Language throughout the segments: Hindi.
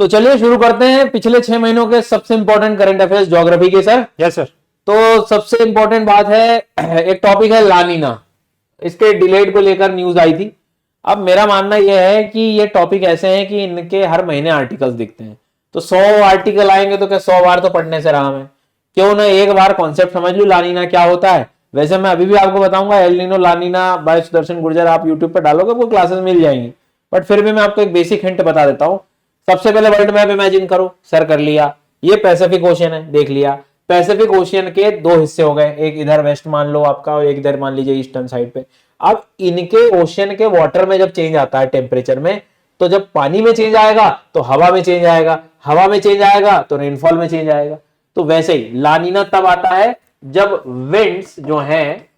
तो चलिए शुरू करते हैं पिछले 6 महीनों के सबसे इंपॉर्टेंट करंट अफेयर्स ज्योग्राफी के। Sir yes sir. तो सबसे इंपॉर्टेंट बात है, एक टॉपिक है लानीना। इसके डिलेट को लेकर न्यूज आई थी। अब मेरा मानना यह है कि ये टॉपिक ऐसे हैं कि इनके हर महीने आर्टिकल्स दिखते हैं, तो 100 आर्टिकल आएंगे तो क्या 100 बार तो पढ़ने से रहा मैं, क्यों ना एक बार कॉन्सेप्ट समझ लूं लानीना क्या होता है। वैसे मैं अभी भी आपको बताऊंगा El Nino La Nina by Sudarshan Gurjar, आप यूट्यूब पर डालोगे आपको क्लासेस मिल जाएंगी, बट फिर भी मैं आपको एक बेसिक हिंट बता देता हूं। सबसे पहले वर्ल्ड मैप इमेजिन करो। सर कर लिया, ये पैसिफिक ओशियन है, देख लिया। पैसिफिक ओशियन के दो हिस्से हो गए, एक इधर वेस्ट मान लो आपका और एक इधर मान लीजिए ईस्टर्न साइड पे। अब इनके ओशियन के वाटर में जब चेंज आता है टेम्परेचर में, तो जब पानी में चेंज आएगा तो हवा में चेंज आएगा, हवा में चेंज आएगा तो रेनफॉल में चेंज आएगा। तो वैसे ही लानीना तब आता है जब विंड्स जो हैं,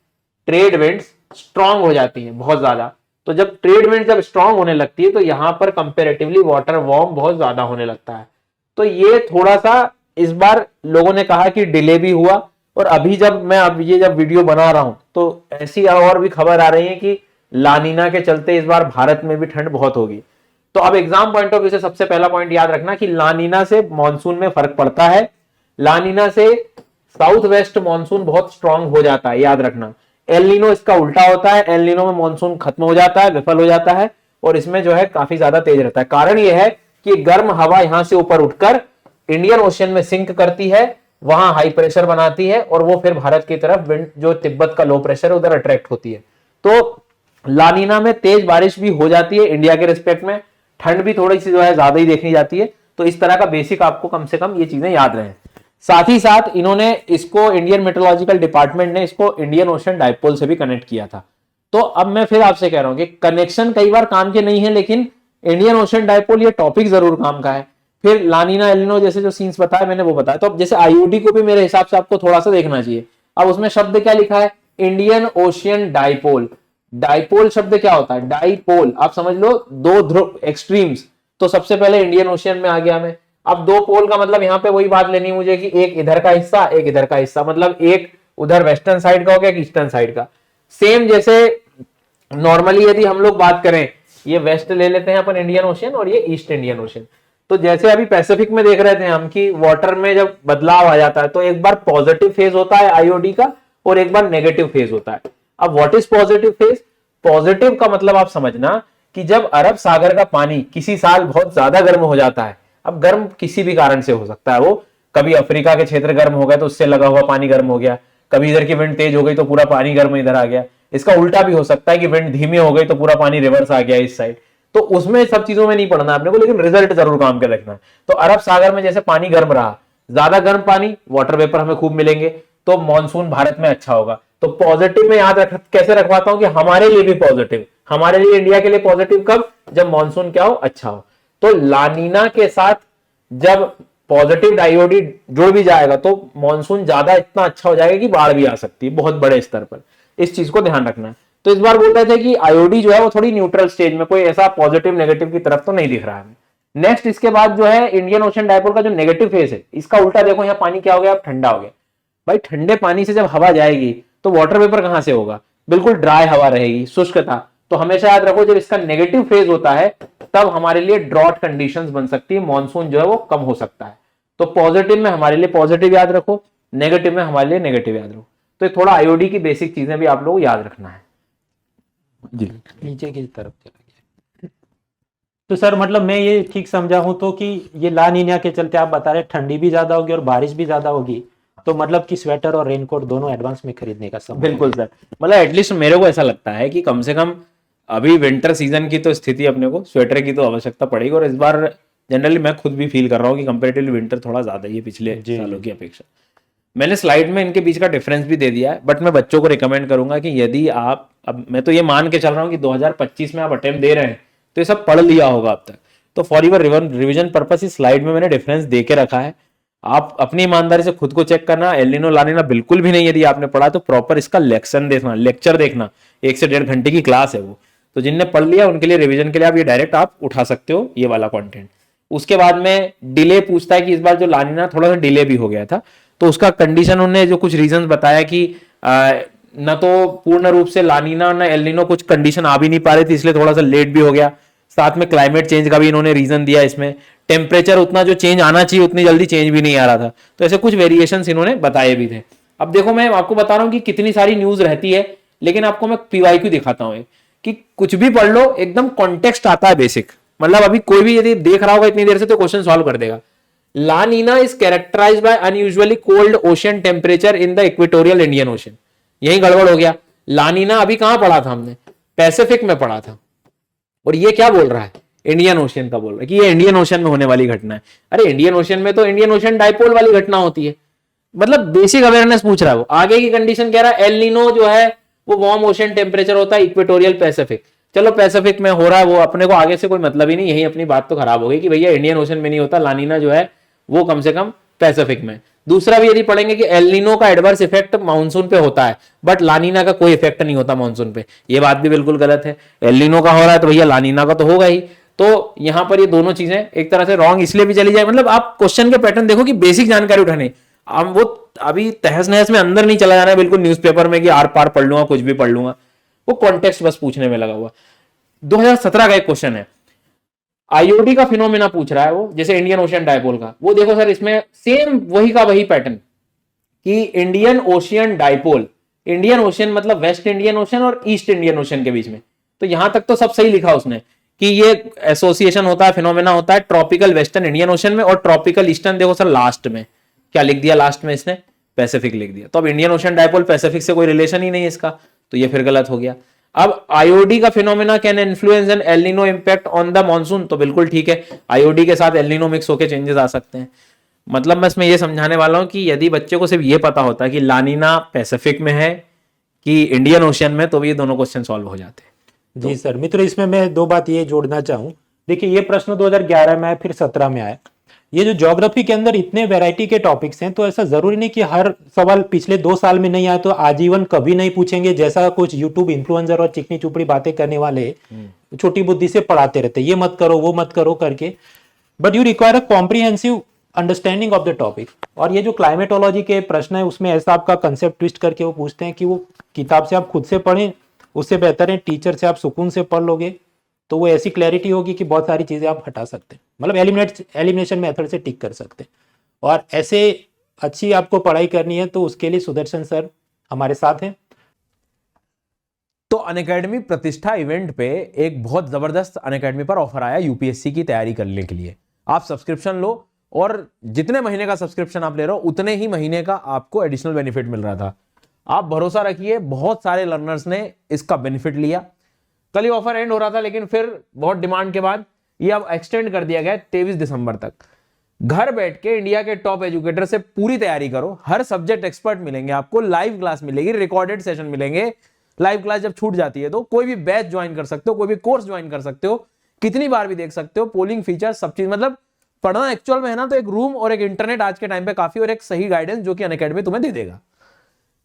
ट्रेड विंड्स स्ट्रांग हो जाती हैं बहुत ज्यादा। तो जब ट्रेड विंड जब स्ट्रांग होने लगती है तो यहां पर कंपेरेटिवली वाटर वार्म बहुत ज्यादा होने लगता है। तो ये थोड़ा सा इस बार लोगों ने कहा कि डिले भी हुआ, और अभी जब मैं अब ये जब वीडियो बना रहा हूं तो ऐसी और भी खबर आ रही है कि लानीना के चलते इस बार भारत में भी ठंड बहुत होगी। तो अब एग्जाम पॉइंट ऑफ व्यू से सबसे पहला पॉइंट याद रखना कि लानीना से मानसून में फर्क पड़ता है। लानीना से साउथ वेस्ट मानसून बहुत स्ट्रांग हो जाता है, याद रखना। एल नीनो इसका उल्टा होता है, एल नीनो में मानसून खत्म हो जाता है, विफल हो जाता है, और इसमें जो है काफी ज्यादा तेज रहता है। कारण यह है कि गर्म हवा यहां से ऊपर उठकर इंडियन ओशियन में सिंक करती है, वहां हाई प्रेशर बनाती है, और वो फिर भारत की तरफ विंड जो तिब्बत का लो प्रेशर है उधर अट्रैक्ट होती है। तो लानीना में तेज बारिश भी हो जाती है इंडिया के रिस्पेक्ट में, ठंड भी थोड़ी सी जो है ज्यादा ही देखनी जाती है। तो इस तरह का बेसिक आपको कम से कम ये चीजें याद रहे। साथ ही साथ इन्होंने इसको, इंडियन मेट्रोलॉजिकल डिपार्टमेंट ने इसको इंडियन ओशन डाइपोल से भी कनेक्ट किया था। तो अब मैं फिर आपसे कह रहा हूं कि कनेक्शन कई बार काम के नहीं है, लेकिन इंडियन ओशन डाइपोल ये टॉपिक जरूर काम का है। फिर लानीना एलिनो जैसे जो सीन्स बताया मैंने वो बताया। तो अब जैसे आईओडी को भी मेरे हिसाब से आपको थोड़ा सा देखना चाहिए। अब उसमें शब्द क्या लिखा है, इंडियन ओशियन डाइपोल। डाइपोल शब्द क्या होता है, डाइपोल आप समझ लो दो ध्रुव, एक्सट्रीम्स। तो सबसे पहले इंडियन ओशियन में आ गया मैं। अब दो पोल का मतलब यहां पे वही बात लेनी मुझे कि एक इधर का हिस्सा एक इधर का हिस्सा, मतलब एक उधर वेस्टर्न साइड का हो गया, एक ईस्टर्न साइड का। सेम जैसे नॉर्मली यदि हम लोग बात करें, ये वेस्ट ले लेते हैं अपन इंडियन ओशियन और ये ईस्ट इंडियन ओशियन। तो जैसे अभी पैसिफिक में देख रहे थे हम कि वाटर में जब बदलाव आ जाता है तो एक बार पॉजिटिव फेज होता है आईओडी का और एक बार नेगेटिव फेज होता है। अब what is positive phase? Positive का मतलब आप समझना कि जब अरब सागर का पानी किसी साल बहुत ज्यादा गर्म हो जाता है, अब गर्म किसी भी कारण से हो सकता है, वो कभी अफ्रीका के क्षेत्र गर्म हो गया तो उससे लगा हुआ पानी गर्म हो गया, कभी इधर की विंड तेज हो गई तो पूरा पानी गर्म इधर आ गया। इसका उल्टा भी हो सकता है कि विंड धीमी हो गई तो पूरा पानी रिवर्स आ गया इस साइड। तो उसमें सब चीजों में नहीं पढ़ना आपने को, लेकिन रिजल्ट जरूर काम के रखना है। तो अरब सागर में जैसे पानी गर्म रहा, ज्यादा गर्म पानी, वाटर वेपर हमें खूब मिलेंगे, तो मानसून भारत में अच्छा होगा। तो पॉजिटिव में याद रख, कैसे रखवाता हूं कि हमारे लिए भी पॉजिटिव, हमारे लिए इंडिया के लिए पॉजिटिव कब, जब मानसून क्या हो, अच्छा हो। तो लानीना के साथ जब पॉजिटिव आईओडी जुड़ भी जाएगा तो मानसून ज्यादा इतना अच्छा हो जाएगा कि बाढ़ भी आ सकती है बहुत बड़े स्तर पर। इस चीज को ध्यान रखना है। तो इस बार बोल रहे थे कि आईओडी जो है वो थोड़ी न्यूट्रल स्टेज में, कोई ऐसा पॉजिटिव नेगेटिव की तरफ तो नहीं दिख रहा है। नेक्स्ट इसके बाद जो है इंडियन ओशन डाइपोल का जो नेगेटिव फेज है, इसका उल्टा देखो, यहाँ पानी क्या हो गया, अब ठंडा हो गया। भाई ठंडे पानी से जब हवा जाएगी तो वाटर वेपर कहां से होगा, बिल्कुल ड्राई हवा रहेगी, शुष्कता। तो हमेशा याद रखो जब इसका नेगेटिव फेज होता है तब हमारे लिए ड्रॉट कंडीशंस बन सकती है, मानसून जो है वो कम हो सकता है। तो पॉजिटिव में हमारे लिए पॉजिटिव याद रखो, नेगेटिव में हमारे लिए नेगेटिव याद रखो। तो थोड़ा आईओडी की बेसिक चीजें भी आप लोगों को याद रखना है जी। नीचे की तरफ चला गया। तो सर मतलब मैं ये ठीक समझा हूं तो कि ये ला नीना के चलते आप बता रहे ठंडी भी ज्यादा होगी और बारिश भी ज्यादा होगी, तो मतलब कि स्वेटर और रेनकोट दोनों एडवांस में खरीदने का समय। बिल्कुल सर, मतलब एटलीस्ट मेरे को ऐसा लगता है कि कम से कम अभी विंटर सीजन की तो स्थिति अपने को स्वेटर की तो आवश्यकता पड़ेगी। और इस बार जनरली मैं खुद भी फील कर रहा हूँ कि कंपेरेटिवली विंटर थोड़ा ज्यादा ही है पिछले सालों की अपेक्षा। मैंने स्लाइड में इनके बीच का डिफरेंस भी दे दिया है, बट मैं बच्चों को रिकमेंड करूंगा कि यदि आप, अब मैं तो ये मान के चल रहा हूँ कि 2025 में आप अटेम्प्ट दे रहे हैं तो ये सब पढ़ लिया होगा अब तक। तो फॉर योर रिविजन पर्पस इस स्लाइड में मैंने डिफरेंस दे के रखा है। आप अपनी ईमानदारी से खुद को चेक करना, एल नीनो ला नीना बिल्कुल भी नहीं यदि आपने पढ़ा तो प्रॉपर इसका लेक्चर देखना, लेक्चर देखना, 1 से 1.5 घंटे की क्लास है वो। तो जिनने पढ़ लिया उनके लिए रिवीजन के लिए आप ये डायरेक्ट आप उठा सकते हो ये वाला कंटेंट। उसके बाद में डिले पूछता है कि इस बार जो ला नीना थोड़ा सा डिले भी हो गया था, तो उसका कंडीशन उन्होंने जो कुछ रीजंस बताया कि न तो पूर्ण रूप से ला नीना न एल नीनो कुछ कंडीशन आ भी नहीं पा रही थी, इसलिए थोड़ा सा लेट भी हो गया। साथ में क्लाइमेट चेंज का भी इन्होंने रीजन दिया इसमें, टेम्परेचर उतना जो चेंज आना चाहिए उतनी जल्दी चेंज भी नहीं आ रहा था। तो ऐसे कुछ वेरिएशंस इन्होंने बताए भी थे। अब देखो मैं आपको बता रहा हूं कि कितनी सारी न्यूज रहती है, लेकिन आपको मैं पीवाईक्यू दिखाता हूं कि कुछ भी पढ़ लो एकदम कॉन्टेक्स्ट आता है बेसिक। मतलब अभी कोई भी यदि देख रहा होगा इतनी देर से तो क्वेश्चन सॉल्व कर देगा। La Nina is characterised by unusually cold ocean temperature in the equatorial Indian Ocean. यही गड़बड़ हो गया। ला नीना अभी कहां पढ़ा था हमने, पैसिफिक में पढ़ा था, और ये क्या बोल रहा है, इंडियन ओशियन का बोल रहा है कि ये इंडियन ओशन में होने वाली घटना है। अरे इंडियन ओशन में तो इंडियन ओशन डाइपोल वाली घटना होती है। मतलब बेसिक अवेयरनेस पूछ रहा है वो। आगे की कंडीशन कह रहा है एल नीनो जो है वो वार्म ओशन टेम्परेचर होता है इक्वेटोरियल पैसिफिक। चलो पैसिफिक में हो रहा है वो, अपने को आगे से कोई मतलब ही नहीं, यही अपनी बात तो खराब हो गई कि भैया इंडियन ओशन में नहीं होता, लानीना जो है वो कम से कम पैसिफिक में। दूसरा भी यदि पढ़ेंगे कि एल नीनो का एडवर्स इफेक्ट मानसून पे होता है, बट लानीना का कोई इफेक्ट नहीं होता मानसून पे। ये बात भी बिल्कुल गलत है। एल नीनो का हो रहा है तो भैया लानीना का तो होगा ही। तो यहां पर ये दोनों चीजें एक तरह से रॉन्ग इसलिए भी चली जाए, मतलब आप क्वेश्चन के पैटर्न देखो कि बेसिक जानकारी उठाने, अब वो अभी तहस नहस में अंदर नहीं चला जाना है बिल्कुल न्यूज़पेपर में कि आर पार पढ़ लूंगा कुछ भी पढ़ लूंगा। वो कॉन्टेक्स्ट बस पूछने में लगा हुआ। 2017 का एक क्वेश्चन है, आईओडी का फिनोमेना पूछ रहा है वो, जैसे इंडियन ओशियन डायपोल का। वो देखो सर इसमें सेम वही का वही पैटर्न कि Indian ocean dipole, Indian ocean मतलब वेस्ट इंडियन ओशन और ईस्ट इंडियन ओशन के बीच में। तो यहां तक तो सब सही लिखा उसने कि ये एसोसिएशन होता है, फिनोमेना होता है ट्रॉपिकल वेस्टर्न इंडियन ओशन में और ट्रॉपिकल ईस्टर्न। देखो सर लास्ट में क्या लिख दिया, लास्ट में इसने पैसिफिक लिख दिया। तो अब इंडियन ओशन डायपोल पैसिफिक से कोई रिलेशन ही नहीं है इसका, तो ये फिर गलत हो गया। अब आईओडी का phenomena can influence an El Nino impact on the monsoon, तो बिल्कुल ठीक है, आईओडी के साथ एल नीनो मिक्स होकर चेंजेस आ सकते हैं। मतलब मैं इसमें ये समझाने वाला हूं कि यदि बच्चे को सिर्फ ये पता होता है कि लानीना पैसिफिक में है कि इंडियन ओशन में, तो भी ये दोनों क्वेश्चन सॉल्व हो जाते हैं। जी सर मित्र, इसमें मैं दो बात ये जोड़ना चाहूँ। देखिए ये प्रश्न 2011 में आया, फिर 17 में आया। ये जो ज्योग्राफी के अंदर इतने वैरायटी के टॉपिक्स हैं, तो ऐसा जरूरी नहीं कि हर सवाल पिछले 2 साल में नहीं आया तो आजीवन कभी नहीं पूछेंगे, जैसा कुछ यूट्यूब इन्फ्लुएंसर और चिकनी चुपड़ी बातें करने वाले छोटी बुद्धि से पढ़ाते रहते, ये मत करो वो मत करो करके। But you require a comprehensive understanding of the topic. और ये जो क्लाइमेटोलॉजी के प्रश्न है उसमें ऐसा आपका कंसेप्ट ट्विस्ट करके वो पूछते हैं कि वो किताब से आप खुद से पढ़ें, उससे बेहतर है टीचर से आप सुकून से पढ़ लोगे, तो वो ऐसी क्लैरिटी होगी कि बहुत सारी चीजें आप हटा सकते हैं, मतलब एलिमिनेशन मेथड से टिक कर सकते हैं। और ऐसे अच्छी आपको पढ़ाई करनी है तो उसके लिए सुदर्शन सर हमारे साथ हैं। तो अनअकैडमी प्रतिष्ठा इवेंट पे एक बहुत जबरदस्त अनअकैडमी पर ऑफर आया यूपीएससी की तैयारी करने के लिए। आप सब्सक्रिप्शन लो और जितने महीने का सब्सक्रिप्शन आप ले रहे हो उतने ही महीने का आपको एडिशनल बेनिफिट मिल रहा था। आप भरोसा रखिए, बहुत सारे लर्नर्स ने इसका बेनिफिट लिया। कल ही ऑफर एंड हो रहा था, लेकिन फिर बहुत डिमांड के बाद ये अब एक्सटेंड कर दिया गया 23 दिसंबर तक। घर बैठ के इंडिया के टॉप एजुकेटर से पूरी तैयारी करो, हर सब्जेक्ट एक्सपर्ट मिलेंगे आपको, लाइव क्लास मिलेगी, रिकॉर्डेड सेशन मिलेंगे। लाइव क्लास जब छूट जाती है तो कोई भी बैच ज्वाइन कर सकते हो, कोई भी कोर्स ज्वाइन कर सकते हो, कितनी बार भी देख सकते हो, पोलिंग फीचर सब चीज। मतलब पढ़ना एक्चुअल में है ना, तो एक रूम और एक इंटरनेट आज के टाइम पे काफी, और एक सही गाइडेंस जो कि अनअकैडमी तुम्हें दे देगा।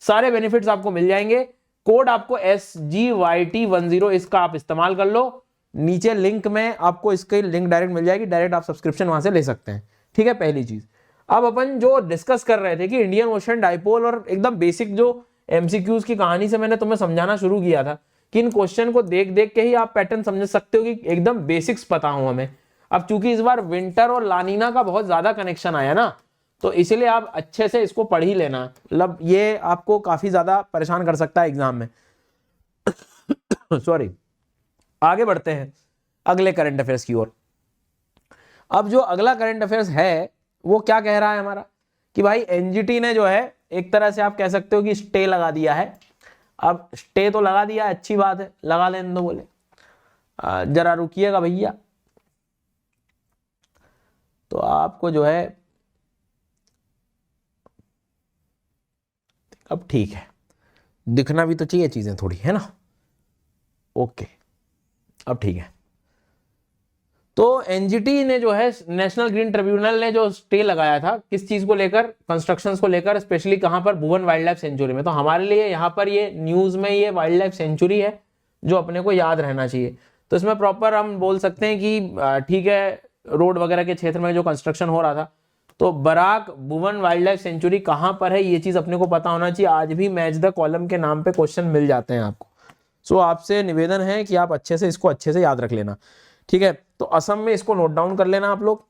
सारे बेनिफिट्स आपको मिल जाएंगे। कोड आपको SGYT10 इसका आप इस्तेमाल कर लो, नीचे लिंक में आपको इसकी लिंक डायरेक्ट मिल जाएगी, डायरेक्ट आप सब्सक्रिप्शन वहां से ले सकते हैं। ठीक है, पहली चीज। अब अपन जो डिस्कस कर रहे थे कि इंडियन ओशन डाइपोल और एकदम बेसिक जो एमसीक्यूज की कहानी से मैंने तुम्हें समझाना शुरू किया था कि इन क्वेश्चन को देख देख के ही आप पैटर्न समझ सकते हो कि एकदम बेसिक्स पता हो हमें। अब चूंकि इस बार विंटर और लानीना का बहुत ज्यादा कनेक्शन आया ना, तो इसलिए आप अच्छे से इसको पढ़ ही लेना, मतलब ये आपको काफी ज्यादा परेशान कर सकता है एग्जाम में। सॉरी, आगे बढ़ते हैं अगले करंट अफेयर्स की ओर। अब जो अगला करंट अफेयर्स है वो क्या कह रहा है हमारा कि भाई एनजीटी ने जो है एक तरह से आप कह सकते हो कि स्टे लगा दिया है। अब स्टे तो लगा दिया, अच्छी बात है, लगा लेने दो। बोले जरा रुकिएगा भैया, तो आपको जो है अब ठीक है, दिखना भी तो चाहिए चीजें थोड़ी, है ना। ओके, अब ठीक है। तो एनजीटी ने जो है, नेशनल ग्रीन ट्रिब्यूनल ने जो स्टे लगाया था किस चीज को लेकर, कंस्ट्रक्शंस को लेकर, स्पेशली कहां पर, भुवन वाइल्ड लाइफ सेंचुरी में। तो हमारे लिए यहाँ पर ये न्यूज में ये वाइल्ड लाइफ सेंचुरी है जो अपने को याद रहना चाहिए। तो इसमें प्रॉपर हम बोल सकते हैं कि ठीक है, रोड वगैरह के क्षेत्र में जो कंस्ट्रक्शन हो रहा था, तो बराक भुवन वाइल्ड लाइफ सेंचुरी कहां पर है ये चीज अपने को पता होना चाहिए। आज भी मैच द कॉलम के नाम पे क्वेश्चन मिल जाते हैं आपको। सो आपसे निवेदन है कि आप अच्छे से इसको अच्छे से याद रख लेना। ठीक है, तो असम में इसको नोट डाउन कर लेना आप लोग।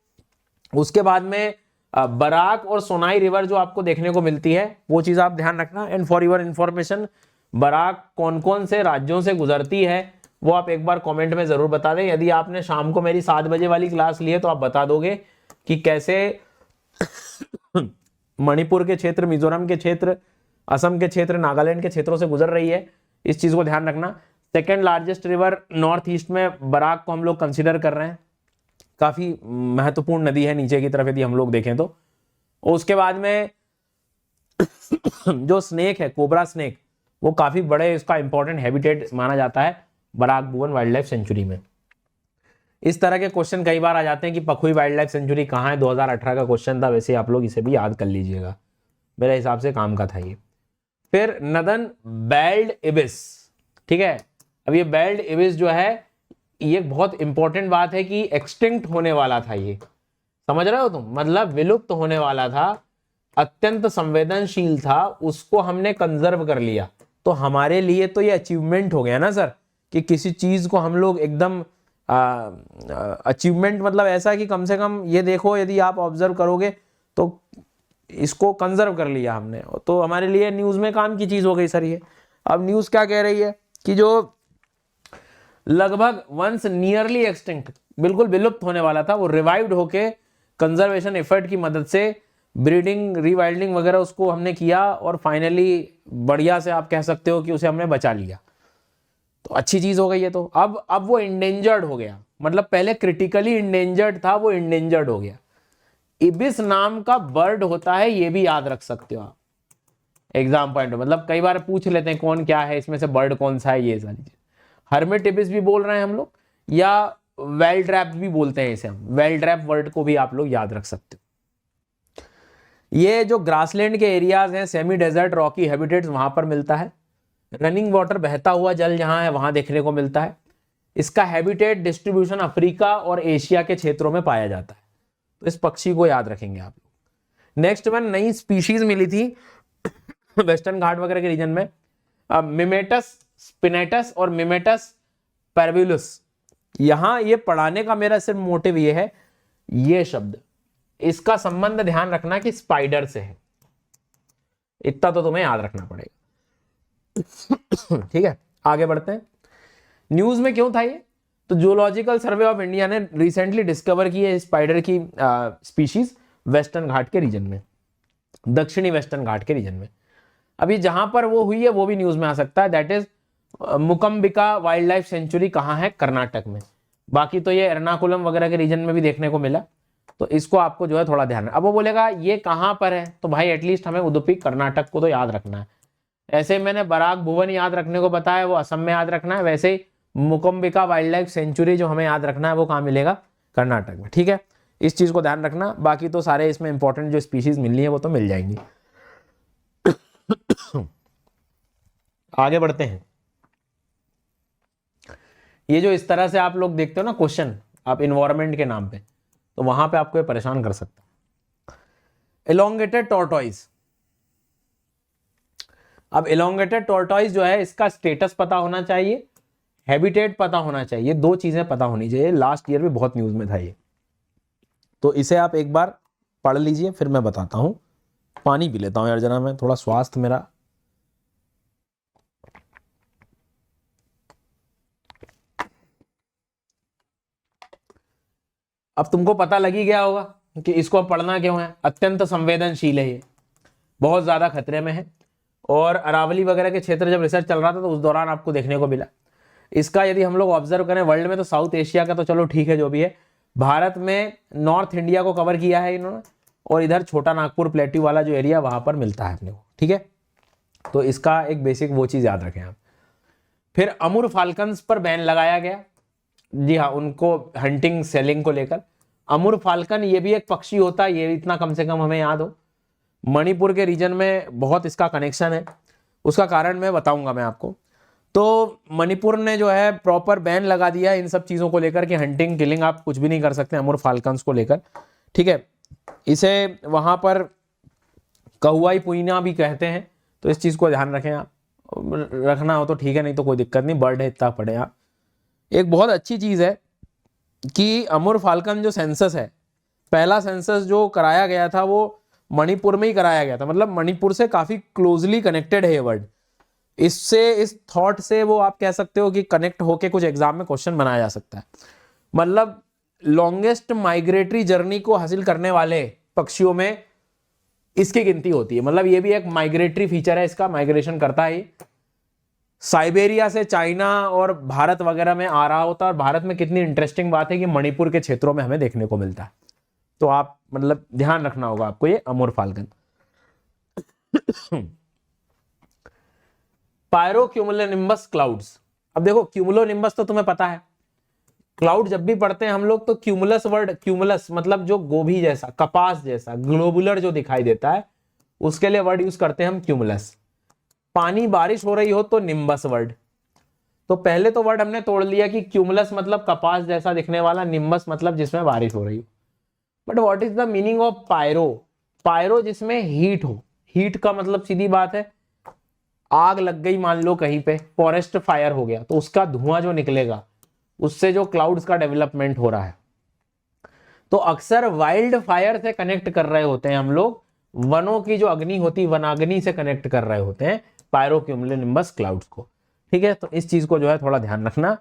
उसके बाद में बराक और सोनाई रिवर जो आपको देखने को मिलती है, वो चीज आप ध्यान रखना। And for your information, Barak कौन कौन से राज्यों से गुजरती है वो आप एक बार कमेंट में जरूर बता दें। यदि आपने शाम को मेरी 7 बजे वाली क्लास ली है तो आप बता दोगे कि कैसे मणिपुर के क्षेत्र, मिजोरम के क्षेत्र, असम के क्षेत्र, नागालैंड के क्षेत्रों से गुजर रही है। इस चीज को ध्यान रखना। Second largest river north east में बराक को हम लोग कंसिडर कर रहे हैं, काफी महत्वपूर्ण नदी है नीचे की तरफ यदि हम लोग देखें तो। उसके बाद में जो स्नेक है, कोबरा स्नेक, वो काफी बड़े, इसका इंपॉर्टेंट हैबिटेट माना जाता है बराक भुवन वाइल्ड लाइफ सेंचुरी में। इस तरह के क्वेश्चन कई बार आ जाते हैं कि पखुई वाइल्ड लाइफ सेंचुरी कहाँ है, 2018 का क्वेश्चन था, वैसे आप लोग इसे भी याद कर लीजिएगा, मेरे हिसाब से काम का था ये। फिर नदन बेल्ड इबिस, ठीक है। अब ये बेल्ड इबिस जो है, ये बहुत इंपॉर्टेंट बात है कि एक्सटिंक्ट होने वाला था, ये समझ रहे हो तुम, मतलब विलुप्त होने वाला था, अत्यंत संवेदनशील था, उसको हमने कंजर्व कर लिया। तो हमारे लिए तो ये अचीवमेंट हो गया ना सर, कि किसी चीज को हम लोग एकदम अचीवमेंट, मतलब ऐसा कि कम से कम ये देखो, यदि आप ऑब्जर्व करोगे तो इसको कंजर्व कर लिया हमने, तो हमारे लिए न्यूज में काम की चीज हो गई सर ये। अब न्यूज क्या कह रही है कि जो लगभग वंस नियरली एक्सटिंक्ट, बिल्कुल विलुप्त होने वाला था, वो रिवाइव्ड होके कंजर्वेशन एफर्ट की मदद से ब्रीडिंग, रीवाइल्डिंग वगैरह उसको हमने किया, और फाइनली बढ़िया से आप कह सकते हो कि उसे हमने बचा लिया। तो अच्छी चीज हो गई है। तो अब वो इंडेंजर्ड हो गया, मतलब पहले क्रिटिकली इंडेंजर्ड था, वो इंडेंजर्ड हो गया। इबिस नाम का बर्ड होता है, ये भी याद रख सकते हो आप एग्जाम पॉइंट, मतलब कई बार पूछ लेते हैं कौन क्या है इसमें से बर्ड कौन सा है, ये सारी चीज। हर्मिट इबिस भी बोल रहे हैं हम लोग, या वेल ट्रैप भी बोलते हैं इसे हम, वेल ट्रैप वर्ड को भी आप लोग याद रख सकते हो। ये जो ग्रासलैंड के एरियाज हैं, सेमी डेजर्ट रॉकी हैबिटेट्स, वहां पर मिलता है। रनिंग वाटर, बहता हुआ जल जहां है वहां देखने को मिलता है। इसका हैबिटेट डिस्ट्रीब्यूशन अफ्रीका और एशिया के क्षेत्रों में पाया जाता है। तो इस पक्षी को याद रखेंगे आप लोग। नेक्स्ट वन, नई स्पीशीज मिली थी वेस्टर्न घाट वगैरह के रीजन में, मिमेटस स्पिनेटस और मिमेटस पैरविलुस। यहां ये पढ़ाने का मेरा सिर्फ मोटिव ये है, ये शब्द, इसका संबंध ध्यान रखना कि स्पाइडर से है, इतना तो तुम्हें याद रखना पड़ेगा। ठीक है, आगे बढ़ते हैं। न्यूज में क्यों था ये? तो जूलॉजिकल सर्वे ऑफ इंडिया ने रिसेंटली डिस्कवर की है स्पाइडर की स्पीशीज वेस्टर्न घाट के रीजन में, दक्षिणी वेस्टर्न घाट के रीजन में। अभी जहां पर वो हुई है वो भी न्यूज में आ सकता है, that is Mookambika wildlife sanctuary. कहां है? कर्नाटक में। बाकी तो ये एर्नाकुलम वगैरह के रीजन में भी देखने को मिला, तो इसको आपको जो है थोड़ा ध्यान। अब वो बोलेगा ये कहां पर है, तो भाई एटलीस्ट हमें उडुपी कर्नाटक को तो याद रखना है। ऐसे मैंने बराक भुवन याद रखने को बताया, वो असम में याद रखना है, वैसे ही मुकम्बिका वाइल्ड लाइफ सेंचुरी जो हमें याद रखना है वो कहाँ मिलेगा? कर्नाटक में। ठीक है, इस चीज को ध्यान रखना। बाकी तो सारे इसमें इंपॉर्टेंट जो स्पीशीज मिलनी है वो तो मिल जाएंगी। आगे बढ़ते हैं। ये जो इस तरह से आप लोग देखते हो ना क्वेश्चन, आप इन्वायरमेंट के नाम पे, तो वहां पे आपको ये परेशान कर सकता है। Elongated tortoise. अब एलोंगेटेड टॉर्टॉइज जो है, इसका स्टेटस पता होना चाहिए, हैबिटेट पता होना चाहिए, दो चीजें पता होनी चाहिए। लास्ट ईयर भी बहुत न्यूज में था ये, तो इसे आप एक बार पढ़ लीजिए, फिर मैं बताता हूं। पानी पी लेता हूं यार जरा, मैं थोड़ा स्वास्थ्य मेरा। अब तुमको पता लग ही गया होगा कि इसको पढ़ना क्यों है। अत्यंत संवेदनशील है ये, बहुत ज्यादा खतरे में है। और अरावली वगैरह के क्षेत्र जब रिसर्च चल रहा था तो उस दौरान आपको देखने को मिला। इसका यदि हम लोग ऑब्जर्व करें वर्ल्ड में, तो साउथ एशिया का तो चलो ठीक है जो भी है, भारत में नॉर्थ इंडिया को कवर किया है इन्होंने, और इधर छोटा नागपुर प्लेट्यू वाला जो एरिया वहां पर मिलता है अपने को। ठीक है, तो इसका एक बेसिक वो चीज याद रखें आप। फिर अमूर फाल्कन्स पर बैन लगाया गया। जी हाँ, उनको हंटिंग सेलिंग को लेकर। अमूर फाल्कन ये भी एक पक्षी होता है, ये इतना कम से कम हमें याद हो। मणिपुर के रीजन में बहुत इसका कनेक्शन है, उसका कारण मैं बताऊंगा मैं आपको। तो मणिपुर ने जो है प्रॉपर बैन लगा दिया इन सब चीज़ों को लेकर कि हंटिंग किलिंग आप कुछ भी नहीं कर सकते अमूर फाल्कन्स को लेकर। ठीक है, इसे वहाँ पर कहुआई पुइना भी कहते हैं, तो इस चीज़ को ध्यान रखें आप। रखना हो तो ठीक है, नहीं तो कोई दिक्कत नहीं, बर्ड है इतना पढ़े आप। एक बहुत अच्छी चीज़ है कि अमूर फाल्कन जो सेंसस है पहला सेंसस जो कराया गया था वो मणिपुर में ही कराया गया था, मतलब मणिपुर से काफी क्लोजली कनेक्टेड है ये वर्ड। इससे, इस थॉट से वो आप कह सकते हो कि कनेक्ट होके कुछ एग्जाम में क्वेश्चन बनाया जा सकता है। मतलब लॉन्गेस्ट माइग्रेटरी जर्नी को हासिल करने वाले पक्षियों में इसकी गिनती होती है। मतलब ये भी एक माइग्रेटरी फीचर है इसका, माइग्रेशन करता है। साइबेरिया से चाइना और भारत वगैरह में आ रहा होता है। और भारत में कितनी इंटरेस्टिंग बात है कि मणिपुर के क्षेत्रों में हमें देखने को मिलता है। तो आप मतलब ध्यान रखना होगा आपको ये अमूर फाल्कन। पायरोक्यूमुलोनिम्बस क्लाउड्स। अब देखो क्यूमुलोनिम्बस तो तुम्हें पता है, क्लाउड जब भी पढ़ते हैं हम लोग तो क्यूमुलस वर्ड, क्यूमुलस मतलब जो गोभी जैसा, कपास जैसा, ग्लोबुलर जो दिखाई देता है उसके लिए वर्ड यूज करते हैं हम क्यूमुलस। पानी बारिश हो रही हो तो निम्बस वर्ड। तो पहले तो वर्ड हमने तोड़ लिया कि क्यूमुलस मतलब कपास जैसा दिखने वाला, निम्बस मतलब जिसमें बारिश हो रही हो। But what is the meaning of pyro? Pyro जिसमें हीट हो। हीट का मतलब सीधी बात है, आग लग गई मान लो कहीं पे, फॉरेस्ट फायर हो गया, तो उसका धुआं जो निकलेगा उससे जो क्लाउड्स का डेवलपमेंट हो रहा है। तो अक्सर वाइल्ड फायर से कनेक्ट कर रहे होते हैं हम लोग, वनों की जो अग्नि होती है वनाग्नि से कनेक्ट कर रहे होते हैं पायरोक्यूमुलोनिम्बस क्लाउड्स को। ठीक है, तो इस चीज को जो है थोड़ा ध्यान रखना।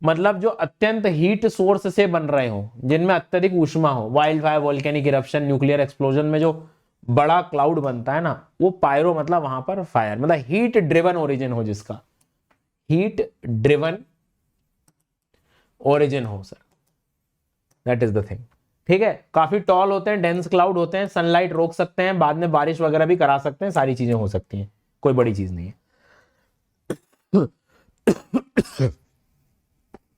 मतलब जो अत्यंत हीट सोर्स से बन रहे हो, जिनमें अत्यधिक ऊष्मा हो, wild fire, volcanic eruption, nuclear explosion में जो बड़ा क्लाउड बनता है ना, वो पायरो मतलब वहां पर फायर, मतलब हीट ड्रिवन ओरिजिन हो, जिसका हीट ड्रिवन ओरिजिन हो sir, that is the thing. ठीक है, काफी टॉल होते हैं, डेंस क्लाउड होते हैं, सनलाइट रोक सकते हैं, बाद में बारिश वगैरह भी करा सकते हैं, सारी चीजें हो सकती हैं, कोई बड़ी चीज नहीं है।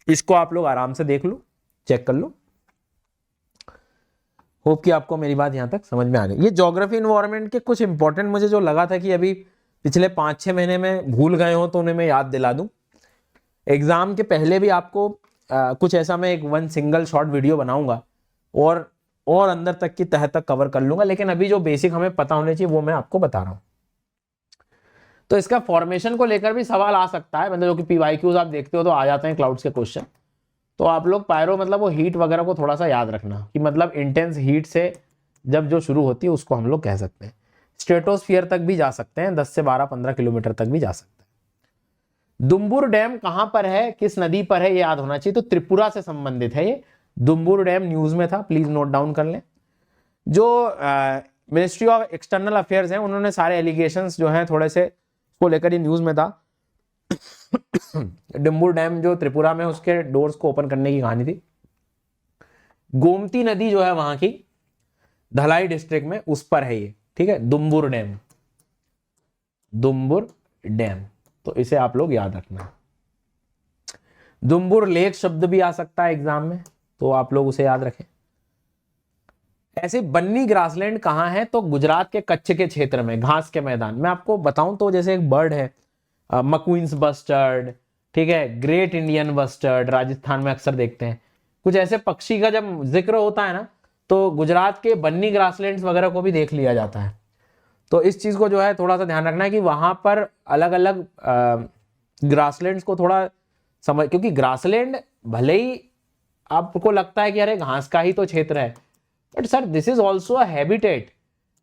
इसको आप लोग आराम से देख लो, चेक कर लो। होप कि आपको मेरी बात यहां तक समझ में आ गई। ये ज्योग्राफी एनवायरनमेंट के कुछ इंपॉर्टेंट मुझे जो लगा था कि अभी पिछले 5-6 महीने में भूल गए हो तो उन्हें मैं याद दिला दूं। एग्जाम के पहले भी आपको कुछ ऐसा मैं एक वन सिंगल शॉर्ट वीडियो बनाऊंगा और अंदर तक की तह तक कवर कर लूंगा, लेकिन अभी जो बेसिक हमें पता होने चाहिए वो मैं आपको बता रहा हूं। तो इसका फॉर्मेशन को लेकर भी सवाल आ सकता है, मतलब जो कि पीवाईक्यूज आप देखते हो तो आ जाते हैं क्लाउड्स के क्वेश्चन। तो आप लोग पायरो मतलब वो हीट वगैरह को थोड़ा सा याद रखना कि मतलब इंटेंस हीट से जब जो शुरू होती है उसको हम लोग कह सकते हैं। स्ट्रेटोस्फीयर तक भी जा सकते हैं, 10 से 12-15 किलोमीटर तक भी जा सकते हैं। दुम्बुर डैम कहां पर है, किस नदी पर है, ये याद होना चाहिए। तो त्रिपुरा से संबंधित है ये। दुम्बुर डैम न्यूज में था, प्लीज नोट डाउन कर लें। जो मिनिस्ट्री ऑफ एक्सटर्नल अफेयर्स है उन्होंने सारे एलिगेशंस जो हैं थोड़े से को लेकर ये न्यूज में था। डुम्बुर डैम जो त्रिपुरा में, उसके डोर्स को ओपन करने की कहानी थी। गोमती नदी जो है वहां की धलाई डिस्ट्रिक्ट में, उस पर है ये। ठीक है, दुम्बुर डैम, दुम्बुर डैम, तो इसे आप लोग याद रखना। दुम्बुर लेक शब्द भी आ सकता है एग्जाम में, तो आप लोग उसे याद रखें। ऐसे बन्नी ग्रासलैंड कहां है, तो गुजरात के कच्छ के क्षेत्र में, घास के मैदान। मैं आपको बताऊं तो जैसे एक बर्ड है मक्वींस बस्टर्ड, ठीक है, ग्रेट इंडियन बस्टर्ड, राजस्थान में अक्सर देखते हैं। कुछ ऐसे पक्षी का जब जिक्र होता है ना, तो गुजरात के बन्नी ग्रासलैंड्स वगैरह को भी देख लिया जाता है। तो इस चीज को जो है थोड़ा सा ध्यान रखना है कि वहां पर अलग अलग ग्रासलैंड्स को थोड़ा समझ, क्योंकि ग्रासलैंड भले ही आपको लगता है कि अरे घास का ही तो क्षेत्र है, but sir this is also a habitat.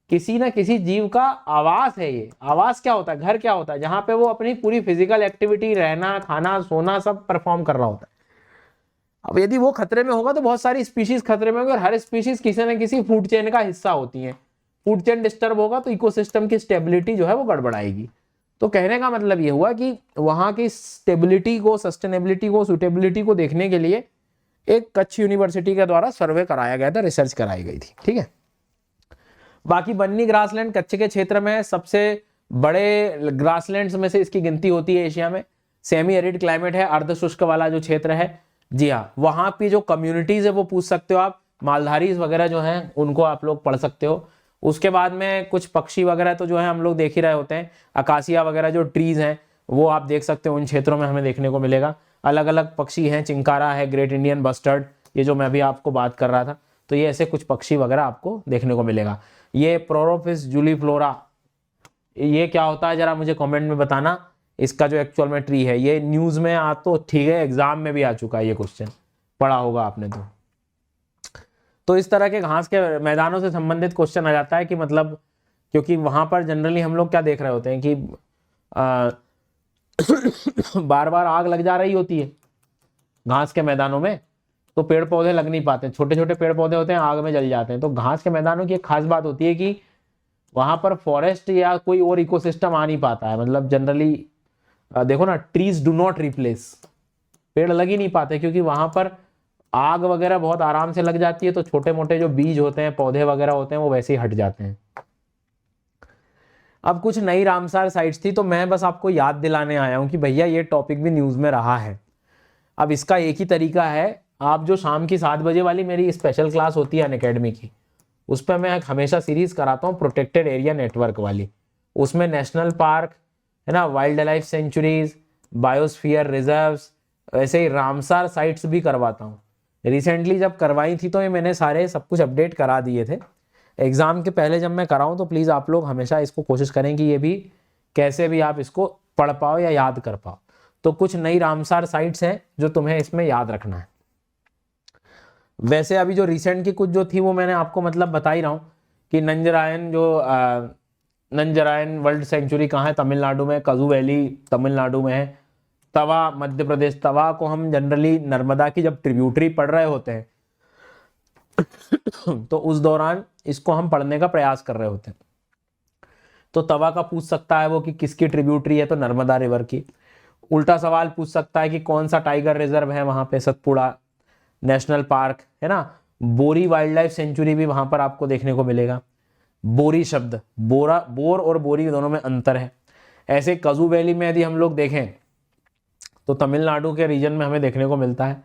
किसी ना किसी जीव का आवास है ये। आवास क्या होता है, घर क्या होता है, जहां पे वो अपनी पूरी फिजिकल एक्टिविटी, रहना, खाना, सोना सब परफॉर्म कर रहा होता है। अब यदि वो खतरे में होगा तो बहुत सारी स्पीशीज खतरे में होगी, और हर स्पीशीज किसी ना किसी फूड चेन का हिस्सा होती है। फूड चेन डिस्टर्ब होगा तो इकोसिस्टम की स्टेबिलिटी जो है वो गड़बड़ाएगी। तो कहने का मतलब ये हुआ कि वहां की स्टेबिलिटी को, सस्टेनेबिलिटी को, सुटेबिलिटी को देखने के लिए एक कच्छ यूनिवर्सिटी के द्वारा सर्वे कराया गया था, रिसर्च कराई गई थी। ठीक है, बाकी बन्नी ग्रासलैंड कच्छ के क्षेत्र में सबसे बड़े ग्रासलैंड्स में से इसकी गिनती होती है एशिया में। सेमी एरिड क्लाइमेट है, अर्ध शुष्क वाला जो क्षेत्र है। जी हाँ, वहां की जो कम्युनिटीज है वो पूछ सकते हो आप, मालधारीज वगैरह जो हैं उनको आप लोग पढ़ सकते हो। उसके बाद में कुछ पक्षी वगैरह तो जो है हम लोग देख ही रहे होते हैं, अकासिया वगैरह जो ट्रीज हैं वो आप देख सकते हो, उन क्षेत्रों में हमें देखने को मिलेगा। अलग अलग पक्षी हैं, चिंकारा है, ग्रेट इंडियन बस्टर्ड, ये जो मैं अभी आपको बात कर रहा था, तो ये ऐसे कुछ पक्षी वगैरह आपको देखने को मिलेगा। ये प्रोरोफिस जूलीफ्लोरा, ये क्या होता है जरा मुझे कमेंट में बताना। इसका जो एक्चुअल में ट्री है, ये न्यूज में आ तो ठीक है, एग्जाम में भी आ चुका है ये क्वेश्चन, पढ़ा होगा आपने। तो इस तरह के घास के मैदानों से संबंधित क्वेश्चन आ जाता है कि मतलब, क्योंकि वहां पर जनरली हम लोग क्या देख रहे होते हैं कि बार बार आग लग जा रही होती है घास के मैदानों में, तो पेड़ पौधे लग नहीं पाते, छोटे छोटे पेड़ पौधे होते हैं आग में जल जाते हैं। तो घास के मैदानों की एक खास बात होती है कि वहां पर फॉरेस्ट या कोई और इकोसिस्टम आ नहीं पाता है। मतलब जनरली देखो ना, ट्रीज डू नॉट रिप्लेस, पेड़ लग ही नहीं पाते, क्योंकि वहां पर आग वगैरह बहुत आराम से लग जाती है, तो छोटे मोटे जो बीज होते हैं, पौधे वगैरह होते हैं, वो वैसे ही हट जाते हैं। अब कुछ नई रामसार साइट्स थी, तो मैं बस आपको याद दिलाने आया हूं कि भैया ये टॉपिक भी न्यूज में रहा है। अब इसका एक ही तरीका है, आप जो शाम की 7 बजे वाली मेरी स्पेशल क्लास होती है अनअकैडमी की, उस पर मैं हमेशा सीरीज कराता हूँ प्रोटेक्टेड एरिया नेटवर्क वाली। उसमें नेशनल पार्क है ना, wild life sanctuaries, biosphere reserves, वैसे ही रामसार साइट्स भी करवाता हूँ। रिसेंटली जब करवाई थी तो ये मैंने सारे सब कुछ अपडेट करा दिए थे। एग्जाम के पहले जब मैं कराऊँ तो प्लीज़ आप लोग हमेशा इसको कोशिश करें कि ये भी कैसे भी आप इसको पढ़ पाओ या याद कर पाओ। तो कुछ नई रामसार साइट्स हैं जो तुम्हें इसमें याद रखना है। वैसे अभी जो रिसेंट की कुछ जो थी वो मैंने आपको मतलब बता ही रहा हूँ कि नंजरायन नंजरायन वर्ल्ड सेंचुरी कहाँ है, तमिलनाडु में, कजू वैली तमिलनाडु में है, तवा मध्य प्रदेश। तवा को हम जनरली नर्मदा की जब ट्रिब्यूटरी पढ़ रहे होते हैं तो उस दौरान इसको हम पढ़ने का प्रयास कर रहे होते हैं। तो तवा का पूछ सकता है वो कि किसकी ट्रिब्यूटरी है, तो नर्मदा रिवर की। उल्टा सवाल पूछ सकता है कि कौन सा टाइगर रिजर्व है वहां पे, सतपुड़ा नेशनल पार्क है ना। बोरी वाइल्ड लाइफ सेंचुरी भी वहां पर आपको देखने को मिलेगा। बोरी शब्द, बोर और बोरी दोनों में अंतर है। ऐसे कजू वैली में यदि हम लोग देखें तो तमिलनाडु के रीजन में हमें देखने को मिलता है,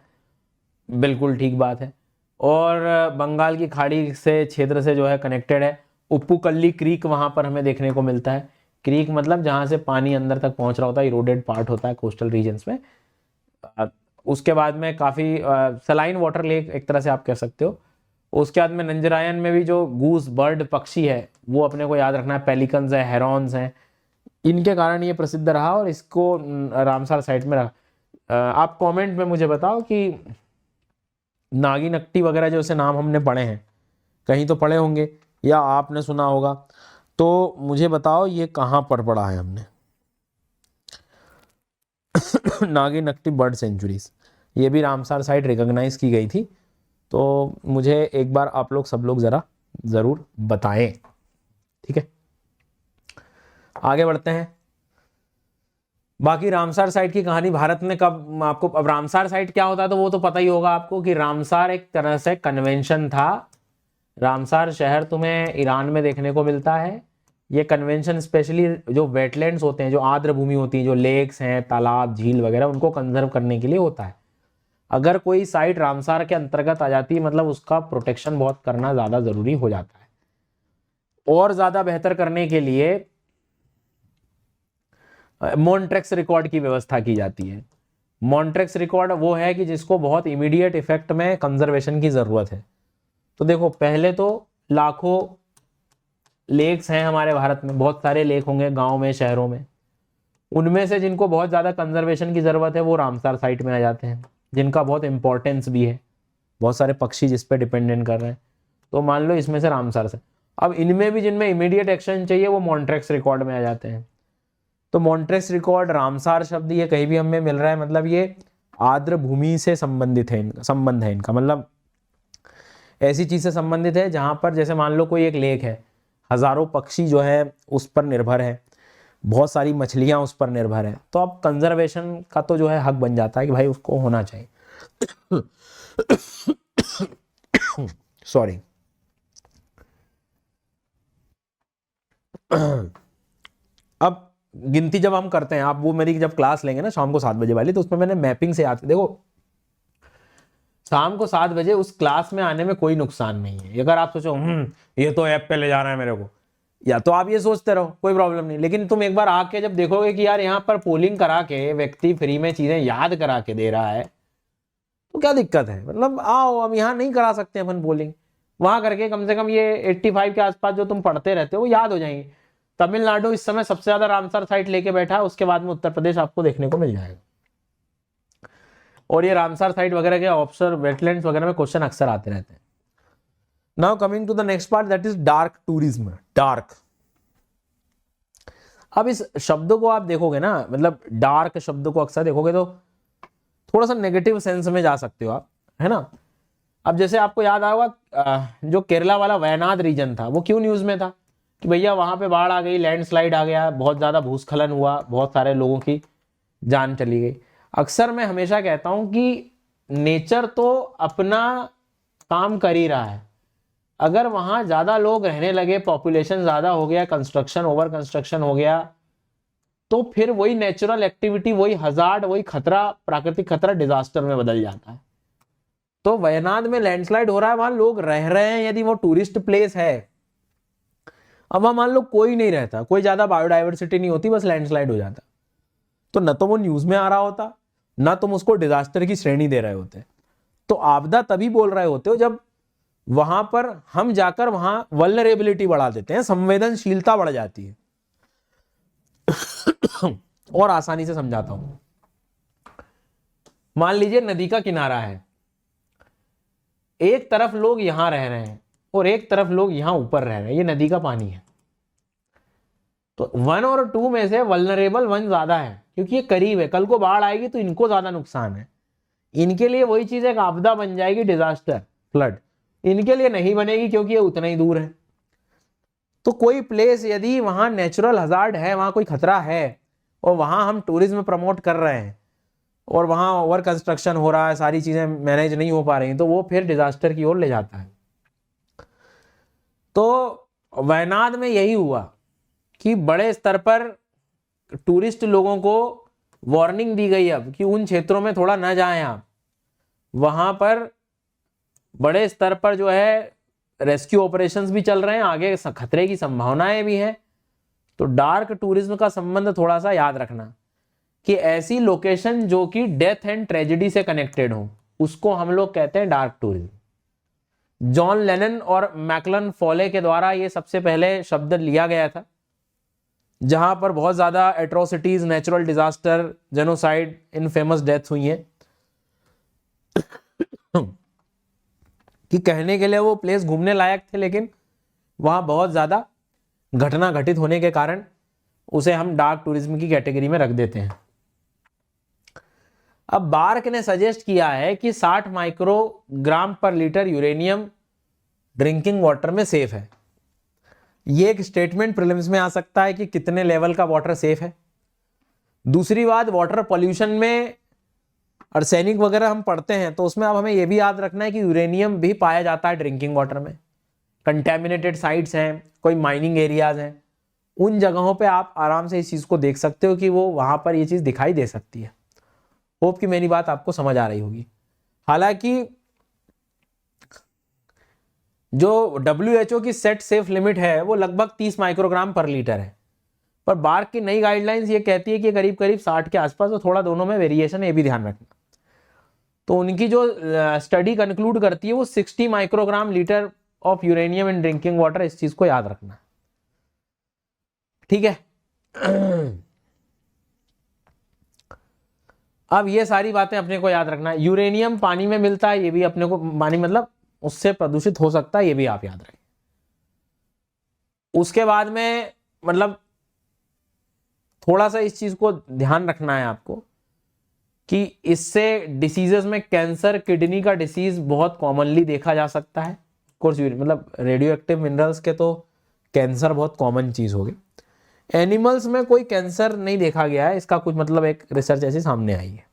बिल्कुल ठीक बात है। और बंगाल की खाड़ी से क्षेत्र से जो है कनेक्टेड है। उप्पुकल्ली क्रीक वहां पर हमें देखने को मिलता है। क्रीक मतलब जहां से पानी अंदर तक पहुंच रहा होता है, इरोडेड पार्ट होता है कोस्टल रीजन्स में। उसके बाद में काफ़ी सलाइन वाटर लेक एक तरह से आप कह सकते हो। उसके बाद में नंजरायन में भी जो गूस बर्ड पक्षी है वो अपने को याद रखना है, पेलिकन्स है, हेरॉन्स हैं, इनके कारण ये प्रसिद्ध रहा और इसको रामसार साइट में रखा। आप कमेंट में मुझे बताओ कि नागिनट्टी वगैरह जैसे नाम हमने पढ़े हैं, कहीं तो पढ़े होंगे या आपने सुना होगा, तो मुझे बताओ ये कहाँ पर पढ़ा है हमने। नागिनट्टी बर्ड सेंचुरीज, ये भी रामसार साइट रिकॉग्नाइज की गई थी। तो मुझे एक बार आप लोग सब लोग ज़रा ज़रूर बताएं, ठीक है। आगे बढ़ते हैं। बाकी रामसार साइट की कहानी भारत में कब आपको, अब रामसार साइट क्या होता है तो वो तो पता ही होगा आपको कि रामसार एक तरह से कन्वेंशन था। रामसार शहर तुम्हें ईरान में देखने को मिलता है। ये कन्वेंशन स्पेशली जो वेटलैंड्स होते हैं, जो आर्द्र भूमि होती है, जो लेक्स हैं, तालाब, झील वगैरह, उनको कंजर्व करने के लिए होता है। अगर कोई साइट रामसार के अंतर्गत आ जाती है मतलब उसका प्रोटेक्शन बहुत करना ज़्यादा ज़रूरी हो जाता है। और ज़्यादा बेहतर करने के लिए मॉन्ट्रेक्स रिकॉर्ड की व्यवस्था की जाती है। मॉन्ट्रेक्स रिकॉर्ड वो है कि जिसको बहुत इमीडिएट इफेक्ट में कंजर्वेशन की ज़रूरत है। तो देखो, पहले तो लाखों लेक्स हैं हमारे भारत में, बहुत सारे लेक होंगे गाँव में, शहरों में। उनमें से जिनको बहुत ज़्यादा कंजर्वेशन की ज़रूरत है वो रामसार साइट में आ जाते हैं, जिनका बहुत इंपॉर्टेंस भी है, बहुत सारे पक्षी जिस पे डिपेंडेंट कर रहे हैं। तो मान लो इसमें से रामसार से, अब इनमें भी जिनमें इमीडिएट एक्शन चाहिए वो मॉन्ट्रेक्स रिकॉर्ड में आ जाते हैं। तो मॉन्ट्रेक्स रिकॉर्ड, रामसार शब्द ये कहीं भी हमें मिल रहा है, मतलब ये आर्द्र भूमि से संबंधित है, संबंध है इनका, मतलब ऐसी चीज से संबंधित है जहां पर जैसे मान लो कोई एक लेक है, हजारों पक्षी जो है उस पर निर्भर है, बहुत सारी मछलियां उस पर निर्भर है, तो अब कंजर्वेशन का तो जो है हक बन जाता है कि भाई उसको होना चाहिए। सॉरी। अब गिनती जब हम करते हैं, आप वो मेरी जब क्लास लेंगे ना शाम को 7 बजे वाली, तो उसमें मैंने मैपिंग से याद, देखो शाम को 7 बजे उस क्लास में आने में कोई नुकसान नहीं है। अगर आप सोचो ये तो ऐप पे ले जा रहा है मेरे को, या तो आप ये सोचते रहो, कोई प्रॉब्लम नहीं। लेकिन तुम एक बार आके जब देखोगे कि यार यहाँ पर पोलिंग करा के व्यक्ति फ्री में चीजें याद करा के दे रहा है, तो क्या दिक्कत है। मतलब आओ, अब यहाँ नहीं करा सकते अपन पोलिंग, वहां करके कम से कम ये 85 के आसपास जो तुम पढ़ते रहते हो वो याद हो जाएंगे। तमिलनाडु इस समय सबसे ज्यादा रामसार साइट लेके बैठा है, उसके बाद में उत्तर प्रदेश आपको देखने को मिल जाएगा। और ये रामसार साइट वगैरह के ऑफशोर वेटलैंड्स वगैरह में क्वेश्चन अक्सर आते रहते हैं। Now coming to the next part, that is dark tourism. Dark, अब इस शब्द को आप देखोगे ना, मतलब डार्क शब्द को अक्सर देखोगे तो थोड़ा सा नेगेटिव सेंस में जा सकते हो आप, है ना। अब जैसे आपको याद आएगा जो केरला वाला वयनाड रीजन था, वो क्यों न्यूज में था कि भैया वहां पे बाढ़ आ गई, लैंडस्लाइड आ गया, बहुत ज्यादा भूस्खलन हुआ, बहुत सारे लोगों की जान चली गई। अक्सर मैं हमेशा कहता हूं कि नेचर तो अपना काम कर ही रहा है। अगर वहां ज्यादा लोग रहने लगे, पॉपुलेशन ज्यादा हो गया, कंस्ट्रक्शन ओवर कंस्ट्रक्शन हो गया, तो फिर वही नेचुरल एक्टिविटी, वही हजार्ड, वही खतरा, प्राकृतिक खतरा डिजास्टर में बदल जाता है। तो वयनाड में लैंडस्लाइड हो रहा है, वहां लोग रह रहे हैं, यदि वो टूरिस्ट प्लेस है, अब वहां मान लो कोई नहीं रहता, कोई ज्यादा बायोडाइवर्सिटी नहीं होती, बस लैंडस्लाइड हो जाता, तो न तो वो न्यूज में आ रहा होता, ना तुम उसको डिजास्टर की श्रेणी दे रहे होते। तो आपदा तभी बोल रहे होते हो जब वहां पर हम जाकर वहां वल्नरेबिलिटी बढ़ा देते हैं, संवेदनशीलता बढ़ जाती है। और आसानी से समझाता हूं, मान लीजिए नदी का किनारा है, एक तरफ लोग यहां रह रहे हैं और एक तरफ लोग यहां ऊपर रह रहे हैं, ये नदी का पानी है। तो 1 और 2 में से वल्नरेबल 1 ज्यादा है, क्योंकि ये करीब है, कल को बाढ़ आएगी तो इनको ज्यादा नुकसान है, इनके लिए वही चीज एक आपदा बन जाएगी, डिजास्टर, फ्लड। इनके लिए नहीं बनेगी क्योंकि ये उतना ही दूर है। तो कोई प्लेस यदि वहां नेचुरल हजार्ड है, वहां कोई खतरा है, और वहां हम टूरिज्म प्रमोट कर रहे हैं और वहां ओवर कंस्ट्रक्शन हो रहा है, सारी चीजें मैनेज नहीं हो पा रही, तो वो फिर डिजास्टर की ओर ले जाता है। तो वयनाड में यही हुआ कि बड़े स्तर पर टूरिस्ट लोगों को वार्निंग दी गई अब कि उन क्षेत्रों में थोड़ा न जाएं आप, वहां पर बड़े स्तर पर जो है रेस्क्यू ऑपरेशंस भी चल रहे हैं, आगे खतरे की संभावनाएं भी हैं। तो डार्क टूरिज्म का संबंध थोड़ा सा याद रखना कि ऐसी लोकेशन जो कि डेथ एंड ट्रेजेडी से कनेक्टेड हो, उसको हम लोग कहते हैं डार्क टूरिज्म। जॉन लेनन और मैकलन फॉले के द्वारा ये सबसे पहले शब्द लिया गया था, जहां पर बहुत ज्यादा atrocities, natural disaster, genocide, infamous deaths हुई हैं। कि कहने के लिए वो प्लेस घूमने लायक थे, लेकिन वहां बहुत ज्यादा घटना घटित होने के कारण उसे हम डार्क टूरिज्म की कैटेगरी में रख देते हैं। अब बार्क ने सजेस्ट किया है कि 60 माइक्रोग्राम पर लीटर यूरेनियम ड्रिंकिंग वाटर में सेफ है। ये एक स्टेटमेंट प्रीलिम्स में आ सकता है कि कितने लेवल का वाटर सेफ है। दूसरी बात, वाटर पॉल्यूशन में आर्सेनिक वगैरह हम पढ़ते हैं, तो उसमें अब हमें यह भी याद रखना है कि यूरेनियम भी पाया जाता है ड्रिंकिंग वाटर में। कंटेमिनेटेड साइट्स हैं, कोई माइनिंग एरियाज हैं, उन जगहों पे आप आराम से इस चीज को देख सकते हो कि वो वहां पर ये चीज दिखाई दे सकती है। होप कि मेरी बात आपको समझ आ रही होगी। हालांकि जो WHO की सेट सेफ लिमिट है वो लगभग 30 माइक्रोग्राम पर लीटर है, पर बार्क की नई गाइडलाइंस ये कहती है कि करीब करीब 60 के आसपास, तो थोड़ा दोनों में वेरिएशन है, ये भी ध्यान रखना। तो उनकी जो स्टडी कंक्लूड करती है वो 60 microgram litre of uranium in drinking water, इस चीज को याद रखना, ठीक है। अब ये सारी बातें अपने को याद रखना है। यूरेनियम पानी में मिलता है, ये भी अपने को, पानी मतलब उससे प्रदूषित हो सकता है, ये भी आप याद रखें। उसके बाद में मतलब थोड़ा सा इस चीज को ध्यान रखना है आपको कि इससे डिसीजेस में कैंसर, किडनी का डिसीज बहुत कॉमनली देखा जा सकता है। कोर्स मतलब रेडियो एक्टिव मिनरल्स के तो कैंसर बहुत कॉमन चीज होगी। एनिमल्स में कोई कैंसर नहीं देखा गया है, इसका कुछ मतलब एक रिसर्च ऐसी सामने आई है।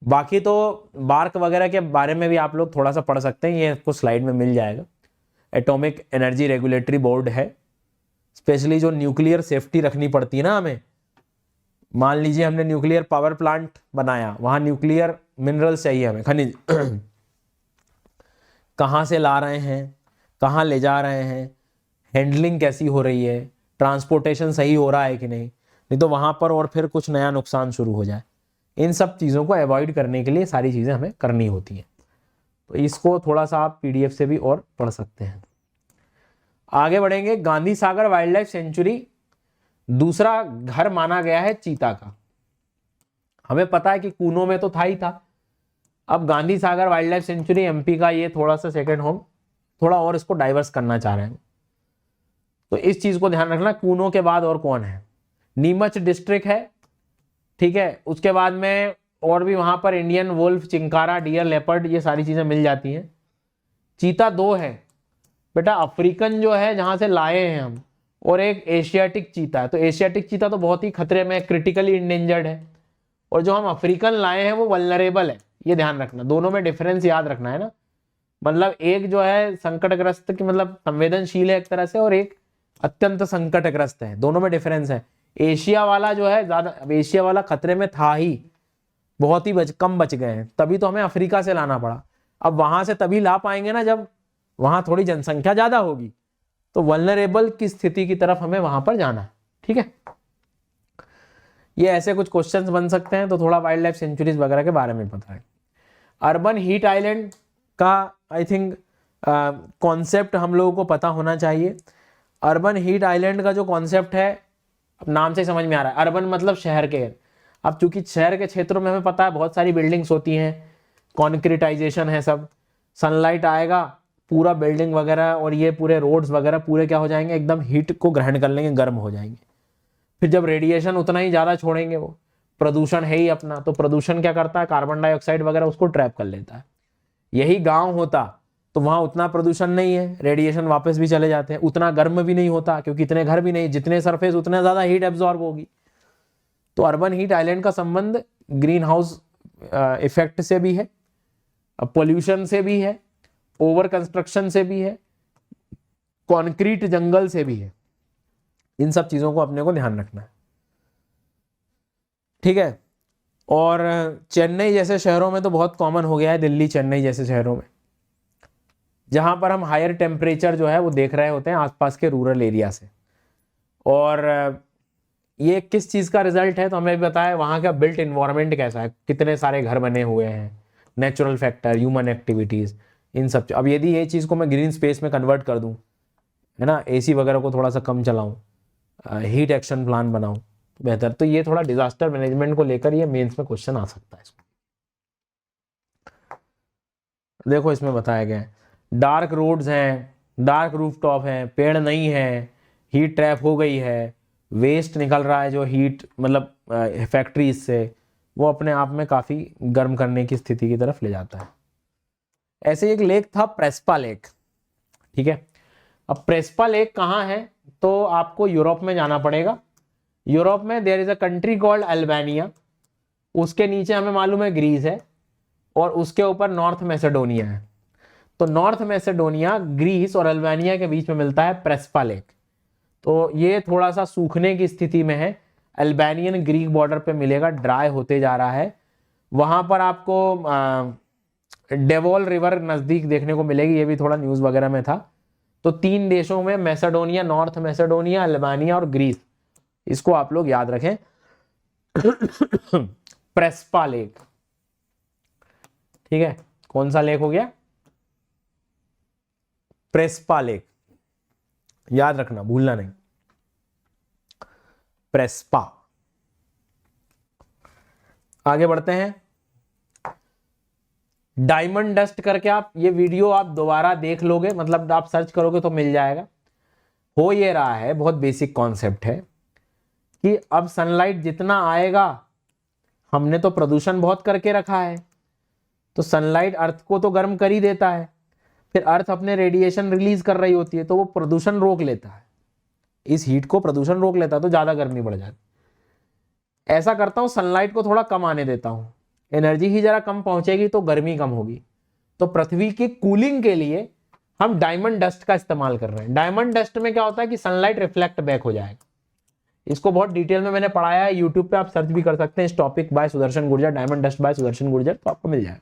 बाकी तो बार्क वगैरह के बारे में भी आप लोग थोड़ा सा पढ़ सकते हैं, ये आपको स्लाइड में मिल जाएगा। एटॉमिक एनर्जी रेगुलेटरी बोर्ड है, स्पेशली जो न्यूक्लियर सेफ्टी रखनी पड़ती है ना हमें। मान लीजिए हमने न्यूक्लियर पावर प्लांट बनाया, वहां न्यूक्लियर मिनरल्स चाहिए हमें, खनिज कहाँ से ला रहे हैं, कहाँ ले जा रहे हैं, हैंडलिंग कैसी हो रही है, ट्रांसपोर्टेशन सही हो रहा है कि नहीं तो वहां पर और फिर कुछ नया नुकसान शुरू हो जाए। इन सब चीज़ों को अवॉइड करने के लिए सारी चीज़ें हमें करनी होती हैं। तो इसको थोड़ा सा आप PDF से भी और पढ़ सकते हैं। आगे बढ़ेंगे। Gandhi Sagar wild life sanctuary दूसरा घर माना गया है चीता का। हमें पता है कि कूनो में तो था ही था, अब Gandhi Sagar wild life sanctuary MP का ये थोड़ा सा सेकंड होम थोड़ा और इसको डाइवर्स करना चाह रहे हैं। तो इस चीज को ध्यान रखना, कूनो के बाद और कौन है, नीमच डिस्ट्रिक्ट है, ठीक है। उसके बाद में और भी वहां पर Indian wolf, chinkara, deer, leopard, ये सारी चीजें मिल जाती हैं। चीता 2 है बेटा, अफ्रीकन जो है जहां से लाए हैं हम, और एक एशियाटिक चीता है। तो एशियाटिक चीता तो बहुत ही खतरे में, क्रिटिकली इंडेंजर्ड है, और जो हम अफ्रीकन लाए हैं वो वल्नरेबल है। ये ध्यान रखना, दोनों में डिफरेंस याद रखना है ना। मतलब एक जो है संकटग्रस्त की मतलब संवेदनशील है एक तरह से, और एक अत्यंत संकटग्रस्त है, दोनों में डिफरेंस है। एशिया वाला जो है ज्यादा, अब एशिया वाला खतरे में था ही, बहुत ही कम बच गए हैं, तभी तो हमें अफ्रीका से लाना पड़ा। अब वहां से तभी ला पाएंगे ना जब वहां थोड़ी जनसंख्या ज्यादा होगी। तो वल्नरेबल की स्थिति की तरफ हमें वहां पर जाना है, ठीक है। ये ऐसे कुछ क्वेश्चंस बन सकते हैं, तो थोड़ा वाइल्ड लाइफ सेंचुरीज वगैरह के बारे में पता है। अर्बन हीट आइलैंड का आई थिंक कॉन्सेप्ट हम लोगों को पता होना चाहिए। अर्बन हीट आइलैंड का जो कॉन्सेप्ट है, अब नाम से समझ में आ रहा है, अर्बन मतलब शहर के। अब चूंकि शहर के क्षेत्रों में हमें पता है बहुत सारी बिल्डिंग्स होती हैं, कॉन्क्रीटाइजेशन है सब, सनलाइट आएगा पूरा बिल्डिंग वगैरह और ये पूरे रोड्स वगैरह पूरे क्या हो जाएंगे, एकदम हीट को ग्रहण कर लेंगे, गर्म हो जाएंगे। फिर जब रेडिएशन उतना ही ज़्यादा छोड़ेंगे, वो प्रदूषण है ही अपना, तो प्रदूषण क्या करता है, कार्बन डाइऑक्साइड वगैरह उसको ट्रैप कर लेता है। यही गांव होता तो वहां उतना प्रदूषण नहीं है, रेडिएशन वापस भी चले जाते हैं, उतना गर्म भी नहीं होता क्योंकि इतने घर भी नहीं, जितने सरफेस उतना ज़्यादा हीट एब्जॉर्ब होगी। तो अर्बन हीट आइलैंड का संबंध ग्रीन हाउस इफेक्ट से भी है, पोल्यूशन से भी है, ओवर कंस्ट्रक्शन से भी है, कॉन्क्रीट जंगल से भी है। इन सब चीजों को अपने को ध्यान रखना है, ठीक है। और चेन्नई जैसे शहरों में तो बहुत कॉमन हो गया है, दिल्ली चेन्नई जैसे शहरों में, जहां पर हम हायर टेम्परेचर जो है वो देख रहे होते हैं आसपास के रूरल एरिया से। और ये किस चीज का रिजल्ट है, तो हमें भी बताया वहां का बिल्ट इन्वायरमेंट कैसा है, कितने सारे घर बने हुए हैं, नेचुरल फैक्टर, ह्यूमन एक्टिविटीज, इन सब। अब यदि ये चीज को मैं ग्रीन स्पेस में कन्वर्ट कर दूं, है ना, एसी वगैरह को थोड़ा सा कम चलाऊं, हीट एक्शन प्लान बनाऊं, तो बेहतर। तो ये थोड़ा डिजास्टर मैनेजमेंट को लेकर ये मेंस में क्वेश्चन आ सकता है। इसको देखो, इसमें बताया गया है डार्क रोड्स हैं, डार्क रूफटॉप हैं, पेड़ नहीं है, हीट ट्रैप हो गई है, वेस्ट निकल रहा है जो हीट मतलब फैक्ट्रीज से, वो अपने आप में काफी गर्म करने की स्थिति की तरफ ले जाता है। ऐसे एक लेक था प्रेस्पा लेक, ठीक है। अब प्रेस्पा लेक कहाँ है, तो आपको यूरोप में जाना पड़ेगा। यूरोप में there is a country called Albania, उसके नीचे हमें मालूम है ग्रीस है, और उसके ऊपर नॉर्थ मैसेडोनिया है। तो नॉर्थ मैसेडोनिया, ग्रीस और अल्बानिया के बीच में मिलता है प्रेस्पा लेक। तो ये थोड़ा सा सूखने की स्थिति में है, अल्बानियन ग्रीक बॉर्डर पे मिलेगा, ड्राई होते जा रहा है। वहां पर आपको डेवोल रिवर नजदीक देखने को मिलेगी, ये भी थोड़ा न्यूज वगैरह में था। तो 3 देशों में, मैसेडोनिया, नॉर्थ मैसेडोनिया, अल्बानिया और ग्रीस, इसको आप लोग याद रखें। प्रेस्पा लेक, ठीक है। कौन सा लेक हो गया, प्रेस्पा लेक, याद रखना, भूलना नहीं, प्रेस्पा। आगे बढ़ते हैं। डायमंड डस्ट करके आप ये वीडियो आप दोबारा देख लोगे, मतलब आप सर्च करोगे तो मिल जाएगा। हो ये रहा है, बहुत बेसिक कॉन्सेप्ट है कि अब सनलाइट जितना आएगा, हमने तो प्रदूषण बहुत करके रखा है, तो सनलाइट अर्थ को तो गर्म कर ही देता है, फिर अर्थ अपने रेडिएशन रिलीज कर रही होती है, तो वो प्रदूषण रोक लेता है, इस हीट को प्रदूषण रोक लेता है, तो ज्यादा गर्मी बढ़ जाती है। ऐसा करता हूं, सनलाइट को थोड़ा कम आने देता हूं, एनर्जी ही जरा कम पहुंचेगी तो गर्मी कम होगी। तो पृथ्वी की कूलिंग के लिए हम डायमंड डस्ट का इस्तेमाल कर रहे हैं। डायमंड डस्ट में क्या होता है कि सनलाइट रिफ्लेक्ट बैक हो जाएगा। इसको बहुत डिटेल में मैंने पढ़ाया है, यूट्यूब पे आप सर्च भी कर सकते हैं, इस topic by Sudarshan Gurjar, diamond dust by Sudarshan Gurjar, तो आपको मिल जाएगा।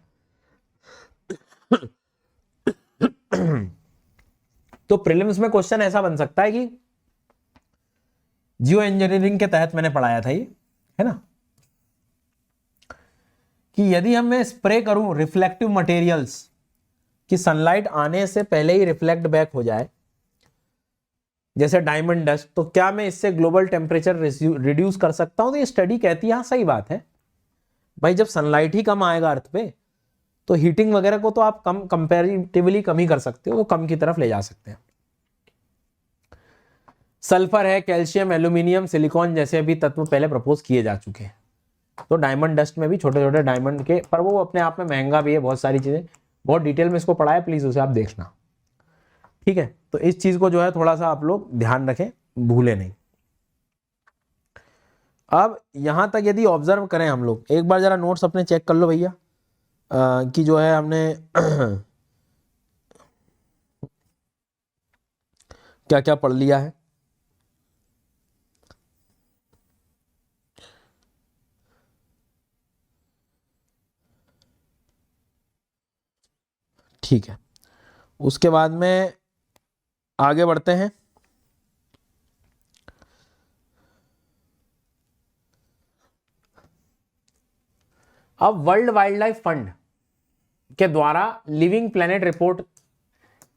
तो प्रीलिम्स में क्वेश्चन ऐसा बन सकता है कि जियो इंजीनियरिंग के तहत मैंने पढ़ाया था ये, है ना, कि यदि हम मैं स्प्रे करूं रिफ्लेक्टिव मटेरियल्स कि सनलाइट आने से पहले ही रिफ्लेक्ट बैक हो जाए, जैसे डायमंड डस्ट, तो क्या मैं इससे ग्लोबल टेम्परेचर रिड्यूस कर सकता हूं। तो ये स्टडी कहती है हाँ सही बात है भाई, जब सनलाइट ही कम आएगा अर्थ पे तो हीटिंग वगैरह को तो आप कम कंपैरेटिवली कम ही कर सकते हो, वो कम की तरफ ले जा सकते हैं। सल्फर है, कैल्शियम, एल्यूमिनियम, सिलिकॉन जैसे भी तत्व पहले प्रपोज किए जा चुके हैं। तो डायमंड डस्ट में भी छोटे छोटे डायमंड के, पर वो अपने आप में महंगा भी है, बहुत सारी चीजें, बहुत डिटेल में इसको पढ़ा है, प्लीज उसे आप देखना, ठीक है। तो इस चीज को जो है थोड़ा सा आप लोग ध्यान रखें, भूले नहीं। अब यहां तक यदि ऑब्जर्व करें हम लोग, एक बार जरा नोट्स अपने चेक कर लो भैया कि जो है हमने क्या क्या पढ़ लिया है। ठीक है, उसके बाद में आगे बढ़ते हैं। अब वर्ल्ड वाइल्ड लाइफ फंड के द्वारा लिविंग प्लेनेट रिपोर्ट,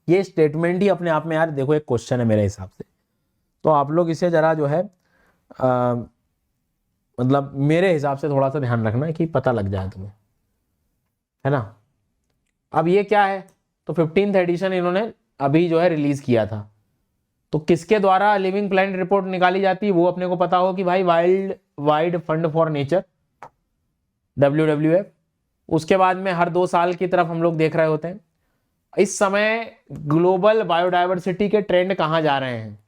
ये स्टेटमेंट ही अपने आप में यार देखो एक क्वेश्चन है मेरे हिसाब से, तो आप लोग इसे जरा जो है मतलब मेरे हिसाब से थोड़ा सा ध्यान रखना कि पता लग जाए तुम्हें, है ना। अब ये क्या है, तो 15th एडिशन इन्होंने अभी जो है रिलीज किया था। तो किसके द्वारा लिविंग प्लेनेट रिपोर्ट निकाली जाती है वो अपने को पता हो कि भाई world wide fund for nature, WWF। उसके बाद में हर 2 साल की तरफ हम लोग देख रहे होते हैं इस समय ग्लोबल बायोडायवर्सिटी के ट्रेंड कहाँ जा रहे हैं,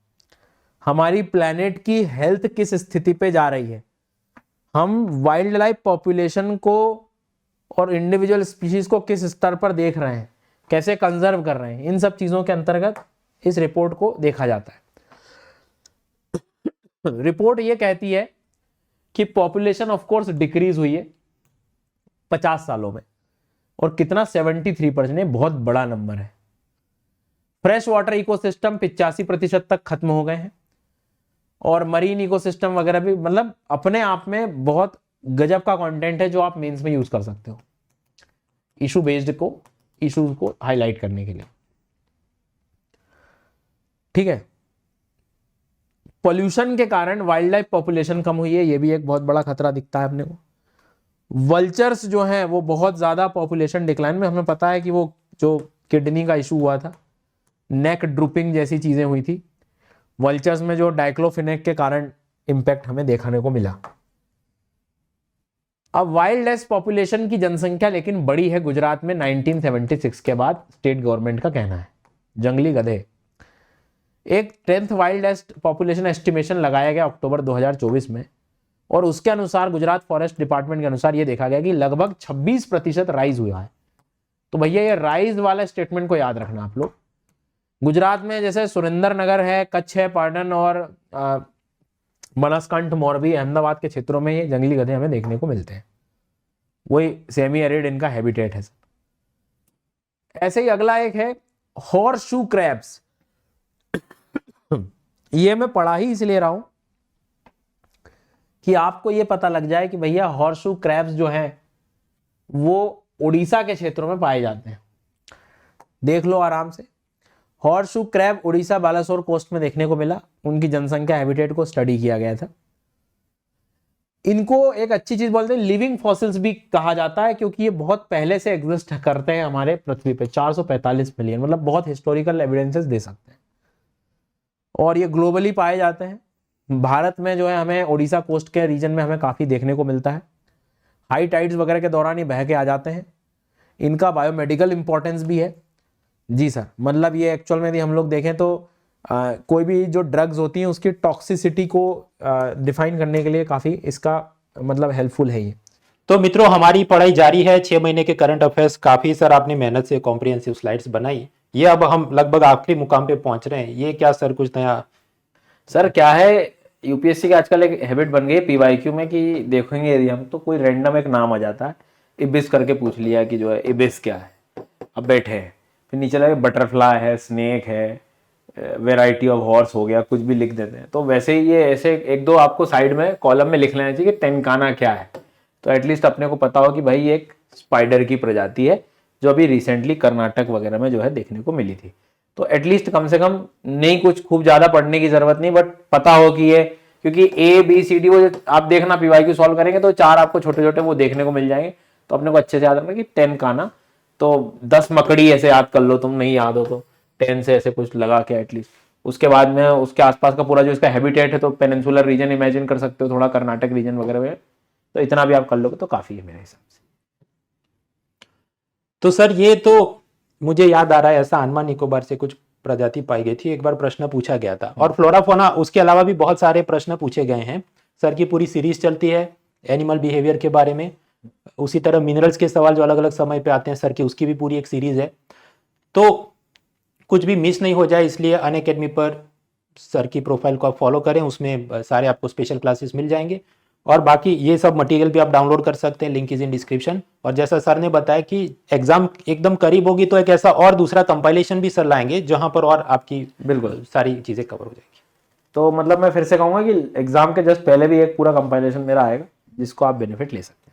हमारी प्लेनेट की हेल्थ किस स्थिति पे जा रही है, हम वाइल्ड लाइफ पॉपुलेशन को और इंडिविजुअल स्पीशीज को किस स्तर पर देख रहे हैं, कैसे कंजर्व कर रहे हैं, इन सब चीजों के अंतर्गत इस रिपोर्ट को देखा जाता है। रिपोर्ट ये कहती है कि पॉपुलेशन ऑफ कोर्स डिक्रीज हुई है 50 सालों में, और कितना 73%, बहुत बड़ा नंबर है। फ्रेश वाटर इकोसिस्टम 85% तक खत्म हो गए हैं, और मरीन इकोसिस्टम वगैरह भी, मतलब अपने आप में बहुत गजब का कंटेंट है जो आप मेंस में यूज कर सकते हो इशूज को हाईलाइट करने के लिए, ठीक है। पोल्यूशन के कारण वाइल्ड लाइफ पॉपुलेशन कम हुई है, ये भी एक बहुत बड़ा खतरा दिखता है अपने को। वल्चर्स जो हैं वो बहुत ज्यादा पॉपुलेशन डिक्लाइन में, हमें पता है कि वो जो किडनी का इशू हुआ था, नेक ड्रूपिंग जैसी चीजें हुई थी वल्चर्स में, जो डाइक्लोफिनेक के कारण इंपैक्ट हमें देखने को मिला। अब वाइल्ड लाइफ पॉपुलेशन की जनसंख्या लेकिन बड़ी है गुजरात में 1976 के बाद, स्टेट गवर्नमेंट का कहना है। जंगली गधे, एक 10th wild life population estimation लगाया गया अक्टूबर 2024 में, और उसके अनुसार गुजरात फॉरेस्ट डिपार्टमेंट के अनुसार ये देखा गया कि लगभग 26% राइज हुआ है। तो भैया ये राइज वाला स्टेटमेंट को याद रखना आप लोग। गुजरात में जैसे सुरेंद्र नगर है, कच्छ है, पाटन और बनासकांठ, मोरबी, अहमदाबाद के क्षेत्रों में ये जंगली गधे हमें देखने को मिलते हैं, वही सेमी एरिड इनका हैबिटेट है। ऐसे ही अगला एक है हॉर्सशू क्रैब्स। ये मैं पढ़ा ही इसलिए रहा हूं कि आपको ये पता लग जाए कि भैया हॉर्सशू क्रैब्स जो है वो उड़ीसा के क्षेत्रों में पाए जाते हैं। देख लो आराम से, horseshoe crab Orissa Balasore coast में देखने को मिला, उनकी जनसंख्या हैबिटेट को स्टडी किया गया था। इनको एक अच्छी चीज बोलते हैं लिविंग फॉसिल्स भी कहा जाता है, क्योंकि ये बहुत पहले से एग्जिस्ट करते हैं हमारे पृथ्वी पे, 445 मिलियन, मतलब बहुत हिस्टोरिकल एविडेंसेस दे सकते हैं, और ये ग्लोबली पाए जाते हैं। भारत में जो है हमें उड़ीसा कोस्ट के रीजन में हमें काफी देखने को मिलता है। हाई टाइड्स वगैरह के दौरान ये बह के आ जाते हैं। इनका बायोमेडिकल इंपॉर्टेंस भी है जी सर, मतलब ये एक्चुअल में यदि हम लोग देखें तो कोई भी जो ड्रग्स होती हैं उसकी टॉक्सिसिटी को डिफाइन करने के लिए काफी इसका मतलब हेल्पफुल है ये। तो मित्रों हमारी पढ़ाई जारी है, 6 महीने के करंट अफेयर्स काफी सर आपने मेहनत से कॉम्प्रिहेंसिव स्लाइड्स बनाई, ये अब हम लगभग आखिरी मुकाम पे पहुंच रहे हैं। ये क्या सर कुछ नया? सर क्या है, यूपीएससी का आजकल एक हैबिट बन गई है पीवाईक्यू में कि देखेंगे यदि हम तो कोई रैंडम एक नाम आ जाता है, इबिस करके पूछ लिया कि जो है इबिस क्या है, अब बैठे हैं, फिर नीचे लगे बटरफ्लाई है, स्नेक है, वेराइटी ऑफ हॉर्स हो गया, कुछ भी लिख देते हैं। तो वैसे ही ये ऐसे एक दो आपको साइड में कॉलम में लिख लेना चाहिए कि टेनकाना क्या है, तो एटलीस्ट अपने को पता हो कि भाई ये एक स्पाइडर की प्रजाति है जो अभी रिसेंटली कर्नाटक वगैरह में जो है देखने को मिली थी। तो एटलीस्ट कम से कम नहीं कुछ खूब ज्यादा पढ़ने की जरूरत नहीं, बट पता हो कि ये, क्योंकि ए बी सी डी वो आप देखना पीवाईक्यू सॉल्व करेंगे तो 4 आपको छोटे छोटे वो देखने को मिल जाएंगे। तो अपने को अच्छे से याद रखना कि टेनकाना तो 10 मकड़ी ऐसे याद कर लो तुम, नहीं याद हो तो 10 से ऐसे कुछ लगा के एटलीस्ट। उसके बाद में उसके आसपास का पूरा जो इसका हैबिटेट है, तो पेनिनसुलर रीजन इमेजिन कर सकते हो, थोड़ा कर्नाटक रीजन वगैरह में, तो इतना भी आप कर लोगे तो काफी है मेरे हिसाब से। तो सर ये तो मुझे याद आ रहा है, ऐसा अंडमान निकोबार से कुछ प्रजाति पाई गई थी, एक बार प्रश्न पूछा गया था। और फ्लोरा फोना उसके अलावा भी बहुत सारे प्रश्न पूछे गए हैं सर की पूरी सीरीज चलती है एनिमल बिहेवियर के बारे में। उसी तरह मिनरल्स के सवाल जो अलग अलग समय पे आते हैं सर की, उसकी भी पूरी एक सीरीज है। तो कुछ भी मिस नहीं हो जाए इसलिए अनअकैडमी पर सर की प्रोफाइल को आप फॉलो करें, उसमें सारे आपको स्पेशल क्लासेस मिल जाएंगे। और बाकी ये सब मटेरियल भी आप डाउनलोड कर सकते हैं, लिंक इज इन डिस्क्रिप्शन। और जैसा सर ने बताया कि एग्जाम एकदम करीब होगी तो एक ऐसा और दूसरा कंपाइलेशन भी सर लाएंगे जहां पर और आपकी बिल्कुल सारी चीजें कवर हो जाएगी। तो मतलब मैं फिर से कहूंगा कि एग्जाम के जस्ट पहले भी एक पूरा कंपाइलेशन मेरा आएगा जिसको आप बेनिफिट ले सकते हैं।